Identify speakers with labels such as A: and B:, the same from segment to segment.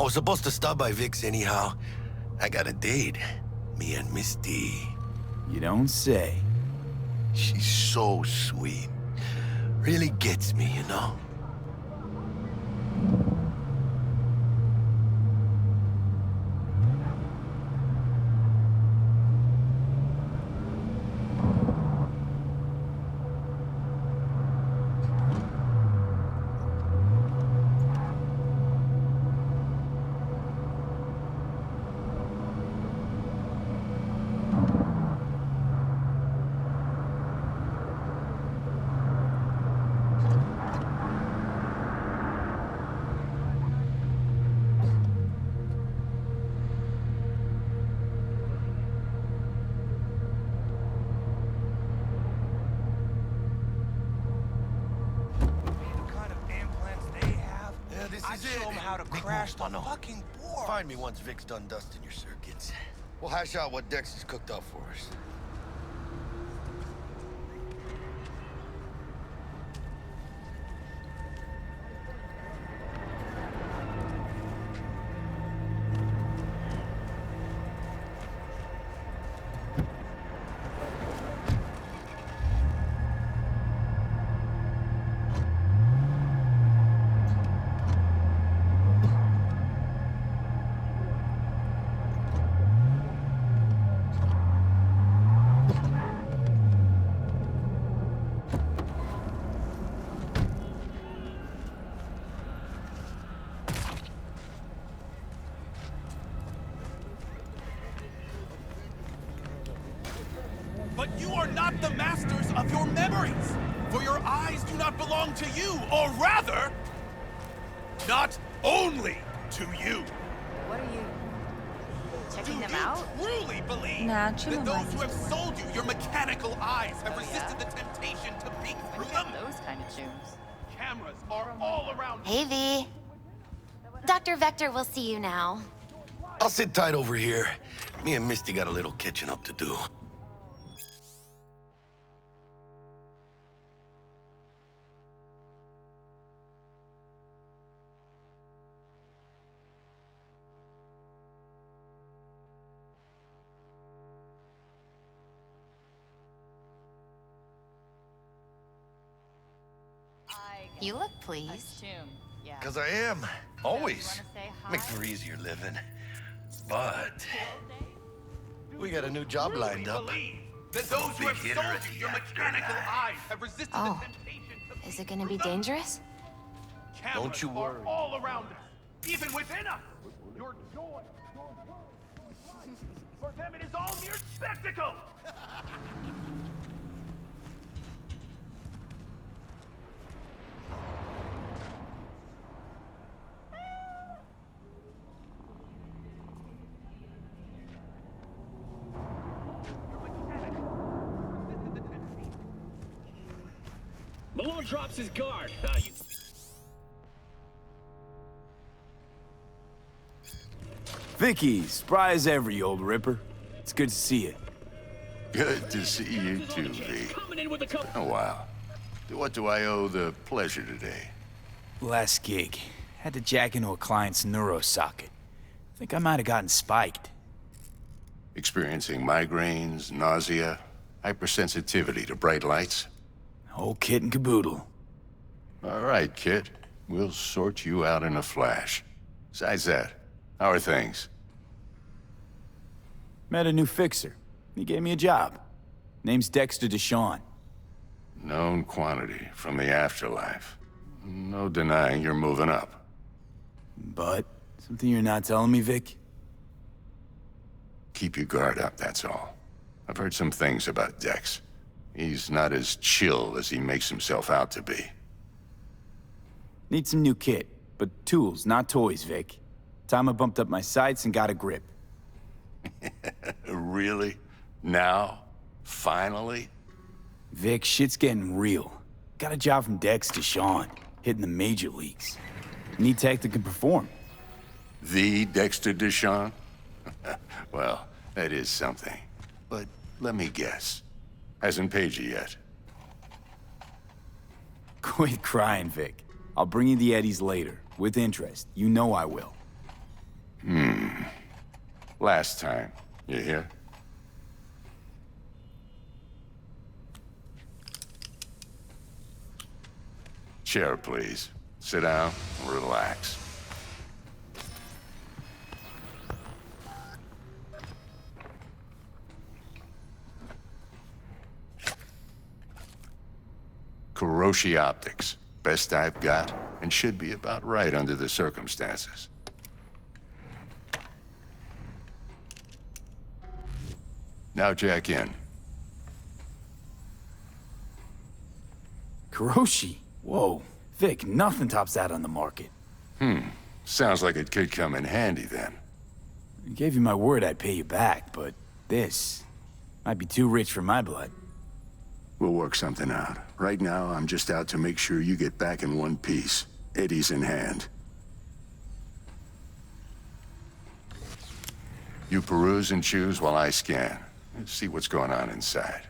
A: was supposed to stop by Vic's anyhow. I got a date. Me and Miss D.
B: You don't say.
A: She's so sweet. Really gets me, you know?
C: I'd show him how to crash the fucking board.
A: Find me once Vic's done dusting your circuits. We'll hash out what Dex has cooked up for us.
C: But you are not the masters of your memories, for your eyes do not belong to you, or rather, not only to you.
D: What are you checking them
C: Do
D: out?
C: you truly believe
E: Nah,
C: that
E: chilling
C: those
E: like
C: who have sold you your mechanical eyes have resisted the temptation to peek through them?
D: Those kind of tunes.
C: Cameras are all around.
F: Hey, V. Dr. Vector will see you now.
A: I'll sit tight over here. Me and Misty got a little catching up to do.
F: You look pleased.
D: Tune. Yeah.
A: 'Cause I am. Always.
D: Wanna say hi?
A: Makes for easier living. But we got a new job lined up.
C: Believe that those who have
A: Big hitter
C: sold
A: at
C: you
A: the
C: your mechanical
A: afterlife.
C: eyes have resisted
F: Oh.
C: the temptation to
F: Is
C: peek
F: it gonna be
C: through them.
F: dangerous?
C: Cameras
A: Don't you
C: are
A: worry.
C: all around us, even within us. Your joy, for them it is all mere spectacle.
G: Malone drops his guard.
B: Vicky, spry as ever, you old Ripper. It's good to see you.
H: Good to see you too, V.
G: Coming in with a couple.
H: Oh, wow. To what do I owe the pleasure today?
B: Last gig. Had to jack into a client's neuro socket. Think I might have gotten spiked.
H: Experiencing migraines, nausea, hypersensitivity to bright lights?
B: Whole kit and caboodle.
H: All right, kid. We'll sort you out in a flash. Besides that, how are things?
B: Met a new fixer. He gave me a job. Name's Dexter Deshawn.
H: Known quantity from the afterlife. No denying you're moving up.
B: But, something you're not telling me, Vic?
H: Keep your guard up, that's all. I've heard some things about Dex. He's not as chill as he makes himself out to be.
B: Need some new kit, but tools, not toys, Vic. Time I bumped up my sights and got a grip.
H: Really? Now? Finally?
B: Vic, shit's getting real. Got a job from Dex Deshawn, hitting the major leagues. Need tech that can perform.
H: The Dexter Deshawn? Well, that is something. But let me guess. Hasn't paid you yet.
B: Quit crying, Vic. I'll bring you the eddies later, with interest. You know I will.
H: Last time. You hear? Chair, please. Sit down and relax. Kuroshi Optics. Best I've got, and should be about right under the circumstances. Now jack in.
B: Kuroshi? Whoa. Vic, nothing tops that on the market.
H: Sounds like it could come in handy then.
B: I gave you my word I'd pay you back, but this might be too rich for my blood.
E: We'll work something out. Right now, I'm just out to make sure you get back in one piece. Eddie's in hand.
H: You peruse and choose while I scan. Let's see what's going on inside.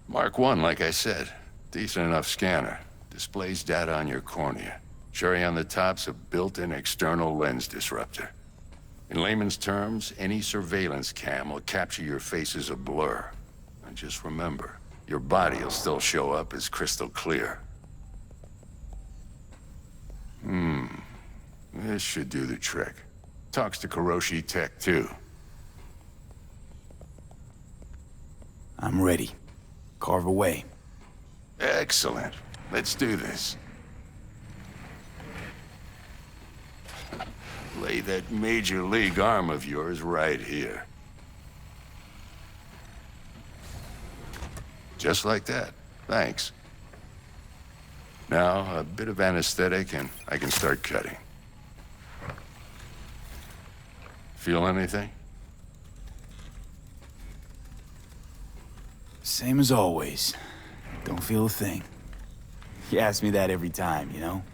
H: Mark 1, like I said. Decent enough scanner. Displays data on your cornea. Cherry on the top's a built-in external lens disruptor. In layman's terms, any surveillance cam will capture your face as a blur. And just remember, your body will still show up as crystal clear. This should do the trick. Talks to Kuroshi Tech, too.
B: I'm ready. Carve away.
H: Excellent. Let's do this. Lay that major league arm of yours right here. Just like that. Thanks. Now, a bit of anesthetic and I can start cutting. Feel anything?
B: Same as always. Don't feel a thing. You ask me that every time, you know?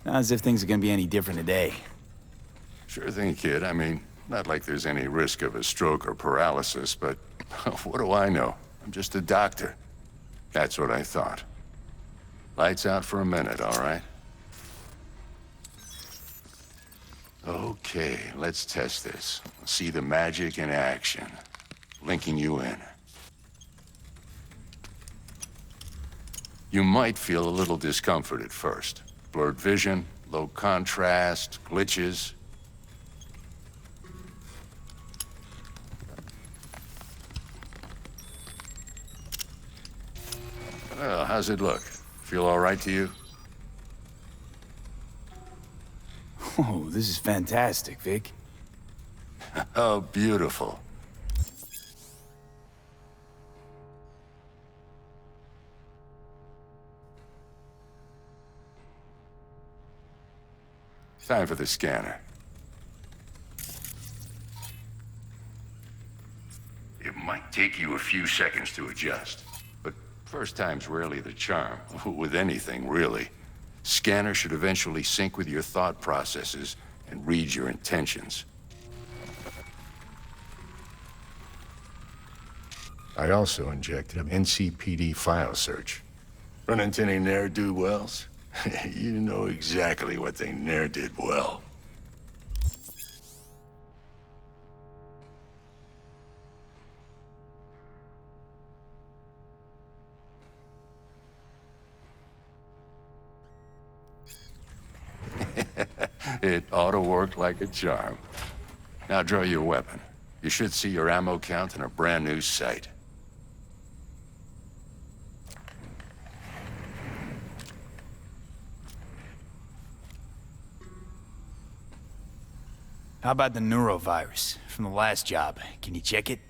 B: Not as if things are gonna be any different today.
H: Sure thing, kid. I mean, not like there's any risk of a stroke or paralysis, but what do I know? I'm just a doctor. That's what I thought. Lights out for a minute, all right? Okay, let's test this. See the magic in action. Linking you in. You might feel a little discomfort at first. Blurred vision, low contrast, glitches. Well, how's it look? Feel all right to you?
B: Oh, this is fantastic, Vic.
H: Oh, beautiful. Time for the scanner. It might take you a few seconds to adjust, but first time's rarely the charm, with anything, really. Scanner should eventually sync with your thought processes and read your intentions. I also injected an NCPD file search. Run into any ne'er-do-wells? You know exactly what they ne'er did well. It ought to work like a charm. Now draw your weapon. You should see your ammo count in a brand new sight.
B: How about the neurovirus from the last job? Can you check it?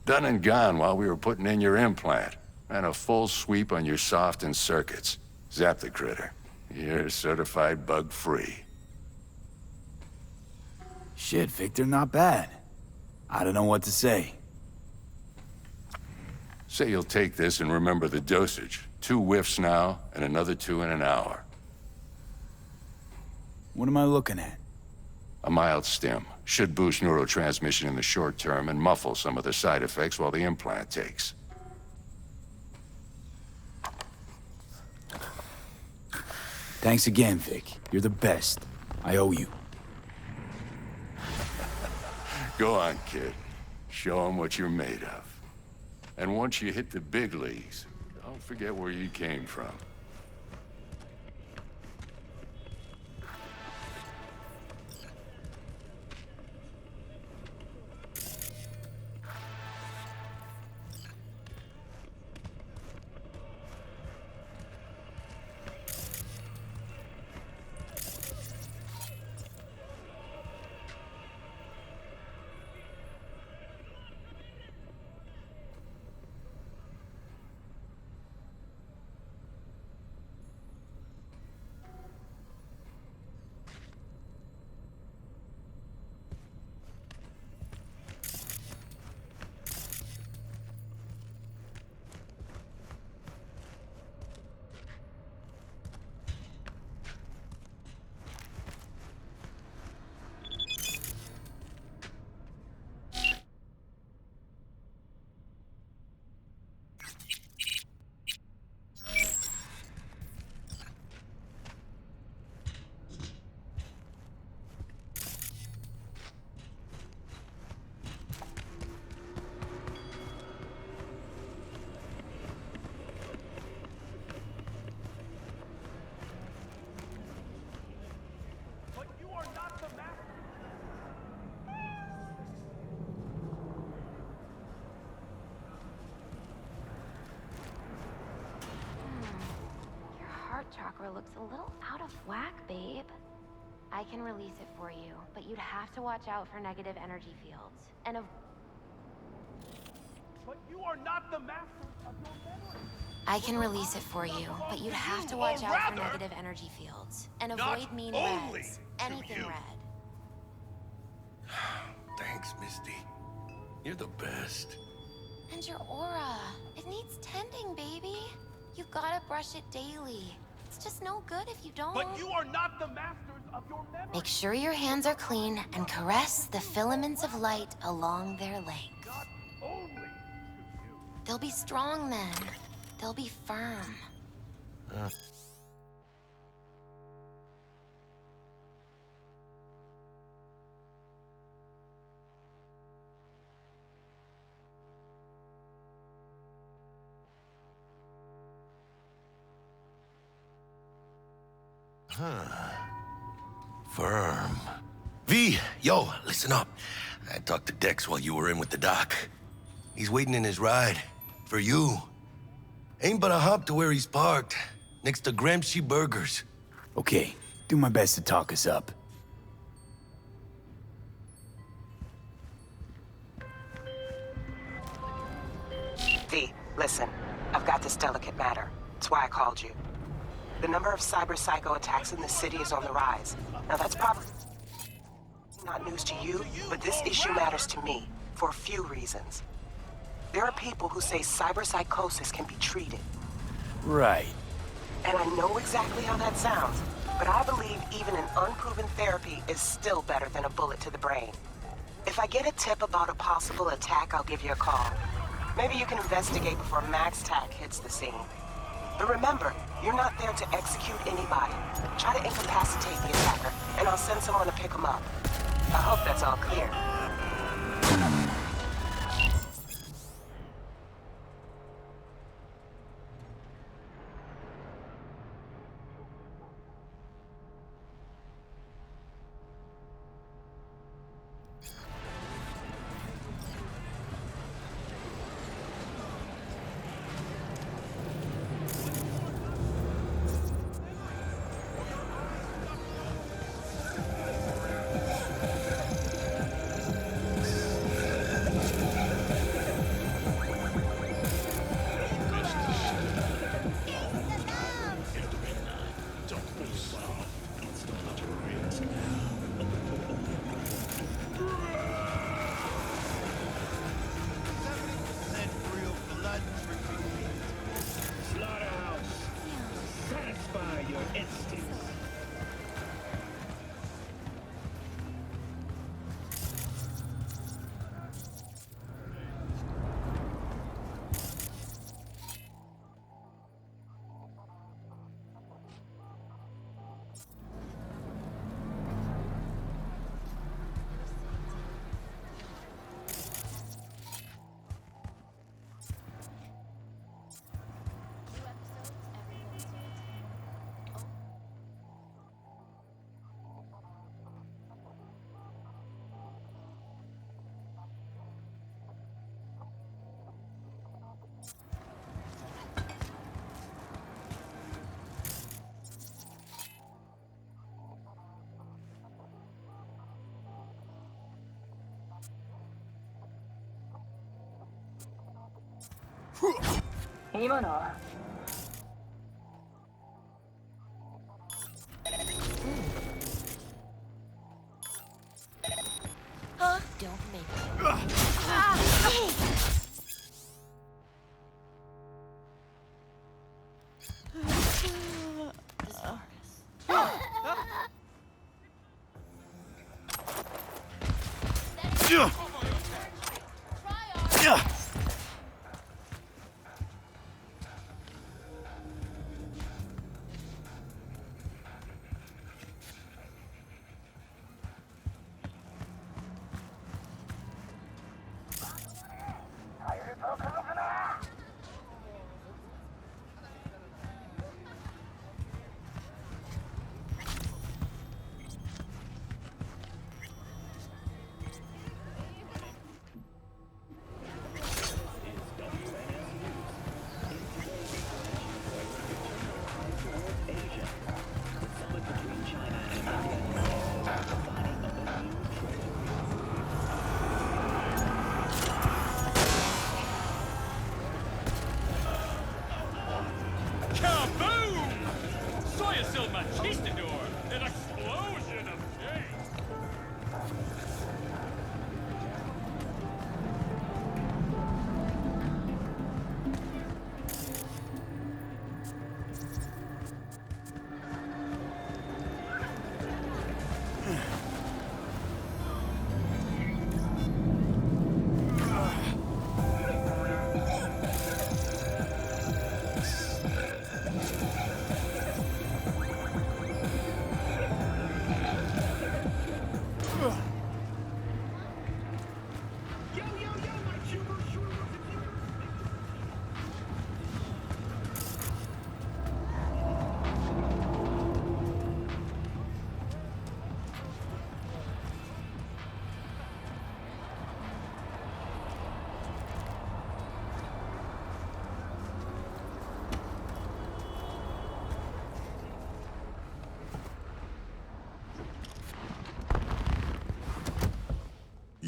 H: Done and gone while we were putting in your implant. And a full sweep on your soft and circuits. Zap the critter. You're certified bug-free.
B: Shit, Victor, not bad. I don't know what to say.
H: Say you'll take this and remember the dosage. 2 whiffs now, and another 2 in an hour.
B: What am I looking at?
H: A mild stim. Should boost neurotransmission in the short term and muffle some of the side effects while the implant takes.
B: Thanks again, Vic. You're the best. I owe you.
H: Go on, kid. Show 'em what you're made of. And once you hit the big leagues, don't forget where you came from.
F: Chakra looks a little out of whack, babe. I can release it for you, but you'd have to watch out for negative energy fields. And
C: But you are not the master of your memory.
F: I can release it for you, but you'd have to watch out for negative energy fields. And avoid mean
C: only
F: reds.
C: to
F: Anything
C: you.
F: red.
A: Thanks, Misty. You're the best.
F: And your aura. It needs tending, baby. You've gotta brush it daily. It's just no good if you don't.
C: But you are not the masters of your memories.
F: Make sure your hands are clean and caress the filaments of light along their length.
C: Not only to you.
F: They'll be strong then. They'll be firm.
A: Firm. V, yo, listen up. I talked to Dex while you were in with the doc. He's waiting in his ride. For you. Ain't but a hop to where he's parked. Next to Gramsci Burgers.
B: Okay, do my best to talk us up.
I: V, listen. I've got this delicate matter. That's why I called you. The number of cyber-psycho attacks in the city is on the rise. Now that's probably not news to you, but this issue matters to me for a few reasons. There are people who say cyberpsychosis can be treated.
B: Right.
I: And I know exactly how that sounds, but I believe even an unproven therapy is still better than a bullet to the brain. If I get a tip about a possible attack, I'll give you a call. Maybe you can investigate before Max Tack hits the scene. But remember, you're not there to execute anybody. Try to incapacitate the attacker, and I'll send someone to pick him up. I hope that's all clear.
F: Huh? Don't make me.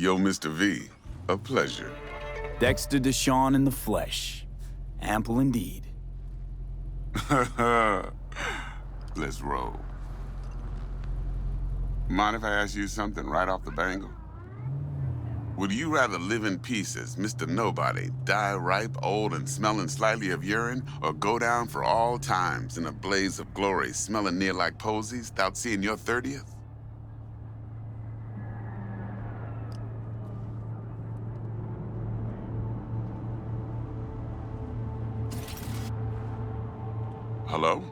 J: Yo, Mr. V. A pleasure.
B: Dexter Deshawn in the flesh. Ample indeed.
J: Let's roll. Mind if I ask you something right off the bangle? Would you rather live in peace as Mr. Nobody, die ripe, old, and smelling slightly of urine, or go down for all times in a blaze of glory, smelling near like posies, without seeing your 30th? Hello?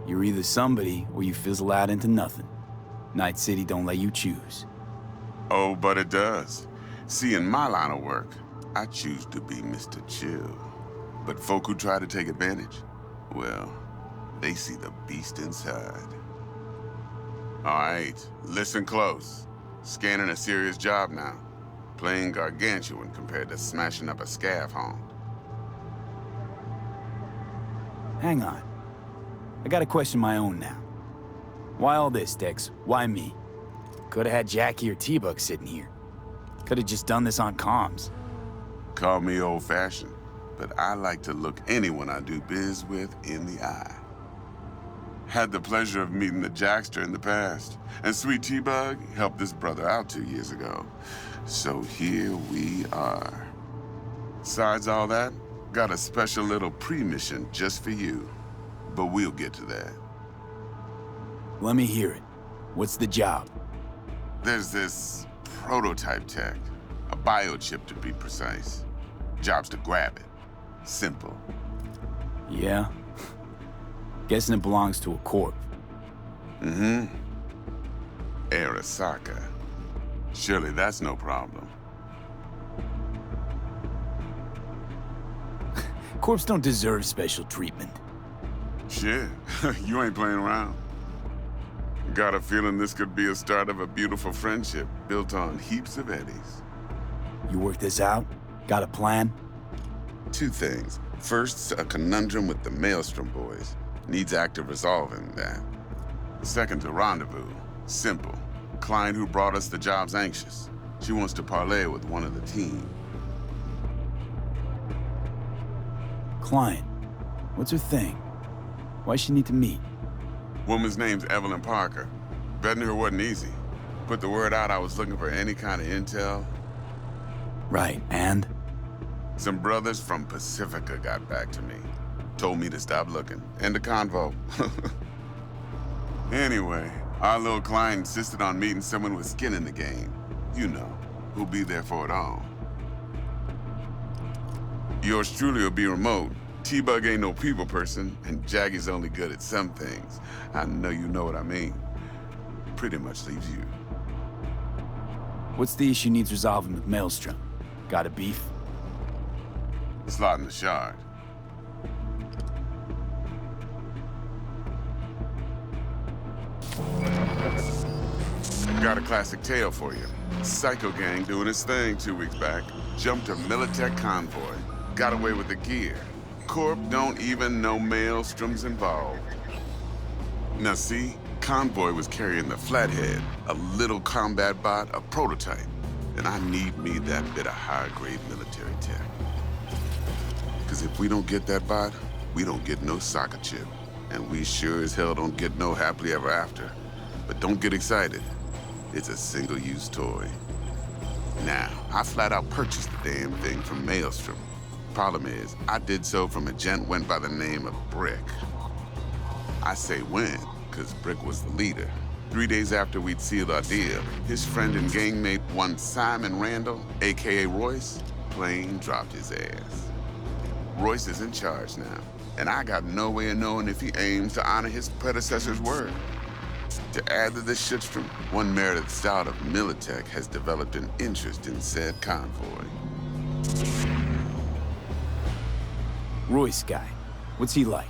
B: You're either somebody or you fizzle out into nothing. Night City don't let you choose.
J: Oh, but it does. See, in my line of work, I choose to be Mr. Chill. But folk who try to take advantage, well, they see the beast inside. All right, listen close. Scanning a serious job now. Playing gargantuan compared to smashing up a scav haunt.
B: Hang on. I got a question of my own now. Why all this, Dex? Why me? Could've had Jackie or T-Bug sitting here. Could've just done this on comms.
J: Call me old-fashioned, but I like to look anyone I do biz with in the eye. Had the pleasure of meeting the Jackster in the past, and Sweet T-Bug helped this brother out 2 years ago. So here we are. Besides all that, got a special little pre-mission just for you. But we'll get to that.
B: Let me hear it. What's the job?
J: There's this prototype tech. A biochip, to be precise. Job's to grab it. Simple.
B: Yeah? Guessing it belongs to a corp.
J: Mm-hmm. Arasaka. Surely that's no problem.
B: Corps don't deserve special treatment.
J: Shit, you ain't playing around. Got a feeling this could be a start of a beautiful friendship built on heaps of eddies.
B: You work this out? Got a plan?
J: Two things. First, a conundrum with the Maelstrom boys. Needs active resolving that. Second, a rendezvous. Simple. Client who brought us the job's anxious. She wants to parlay with one of the team.
B: Client. What's her thing? Why she need to meet?
J: Woman's name's Evelyn Parker. Betting her wasn't easy. Put the word out I was looking for any kind of intel.
B: Right, and?
J: Some brothers from Pacifica got back to me. Told me to stop looking. End of convo. Anyway, our little client insisted on meeting someone with skin in the game. You know, who'll be there for it all. Yours truly will be remote. T-Bug ain't no people person, and Jaggy's only good at some things. I know you know what I mean. Pretty much leaves you.
B: What's the issue needs resolving with Maelstrom? Got a beef?
J: Slotting the shard. Got a classic tale for you. Psycho gang doing its thing 2 weeks back. Jumped a Militech convoy. Got away with the gear. Corp don't even know Maelstrom's involved. Now see, convoy was carrying the Flathead, a little combat bot, a prototype. And I need me that bit of high-grade military tech. Because if we don't get that bot, we don't get no soccer chip. And we sure as hell don't get no happily ever after. But don't get excited. It's a single-use toy. Now, I flat out purchased the damn thing from Maelstrom. Problem is, I did so from a gent went by the name of Brick. I say when, because Brick was the leader. 3 days after we'd sealed our deal, his friend and gangmate, one Simon Randall, aka Royce, plain dropped his ass. Royce is in charge now, and I got no way of knowing if he aims to honor his predecessor's word. To add to this shitstorm, one merited stout of Militech has developed an interest in said convoy.
B: Royce guy. What's he like?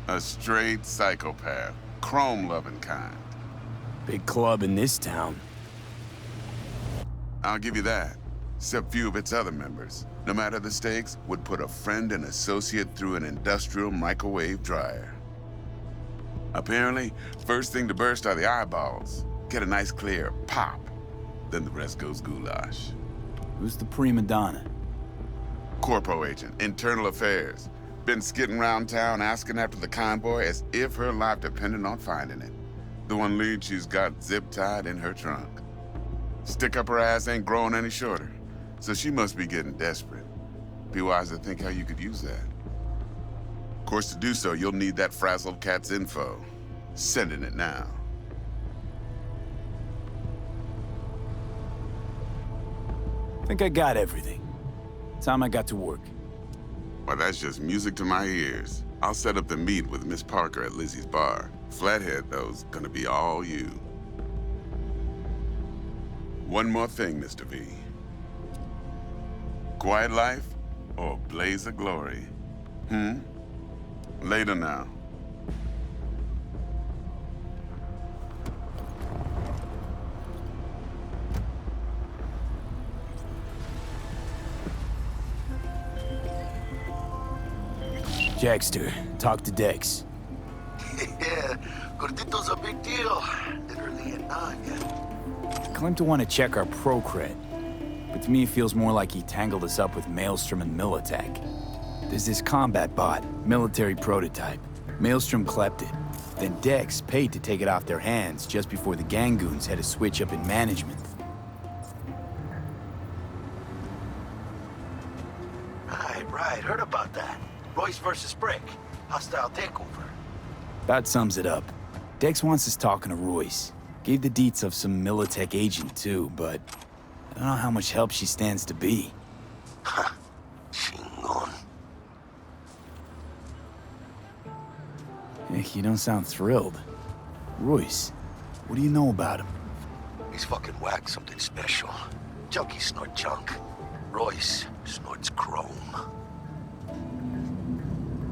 J: A straight psychopath. Chrome-loving kind.
B: Big club in this town.
J: I'll give you that. Except few of its other members, no matter the stakes, would put a friend and associate through an industrial microwave dryer. Apparently, first thing to burst are the eyeballs. Get a nice clear pop. then the rest goes goulash.
B: Who's the prima donna?
J: Corpo agent, internal affairs. Been skidding around town asking after the convoy as if her life depended on finding it. The one lead she's got zip-tied in her trunk. Stick up her ass ain't growing any shorter, so she must be getting desperate. Be wise to think how you could use that. Of course, to do so, you'll need that frazzled cat's info. Sending it now.
B: I think I got everything. Time I got to work.
J: Well, that's just music to my ears. I'll set up the meet with Miss Parker at Lizzie's bar. Flathead, though's gonna be all you. One more thing, Mr. V. Quiet life or blaze of glory? Later now.
B: Jackster, talk to Dex.
A: Yeah, Gordito's a big deal. Literally at 9 yet.
B: Claimed to want to check our pro cred, but to me it feels more like he tangled us up with Maelstrom and Militech. There's this combat bot, military prototype. Maelstrom clept it. Then Dex paid to take it off their hands just before the Gangoons had a switch up in management.
A: Right, heard about that. Royce versus Brick. Hostile takeover.
B: About sums it up. Dex wants us talking to Royce. Gave the deets of some Militech agent too, but I don't know how much help she stands to be.
A: Ha. Chingon.
B: Hey, you don't sound thrilled. Royce, what do you know about him?
A: He's fucking whacked something special. Junkies snort junk. Royce snorts chrome.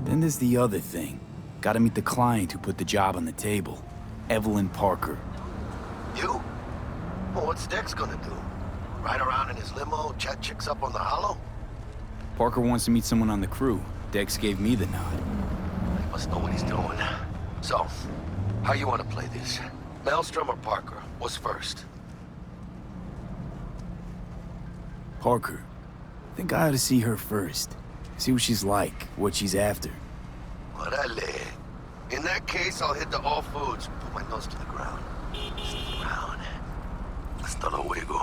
B: Then there's the other thing. Gotta meet the client who put the job on the table. Evelyn Parker.
A: You? Well, what's Dex gonna do? Ride around in his limo, chat chicks up on the hollow?
B: Parker wants to meet someone on the crew. Dex gave me the nod.
A: He must know what he's doing. So, how you want to play this? Maelstrom or Parker? What's first?
B: Parker. Think I ought to see her first. See what she's like, what she's after.
A: Orale. In that case, I'll hit the all foods. Put my nose to the ground. Stick around. Hasta luego.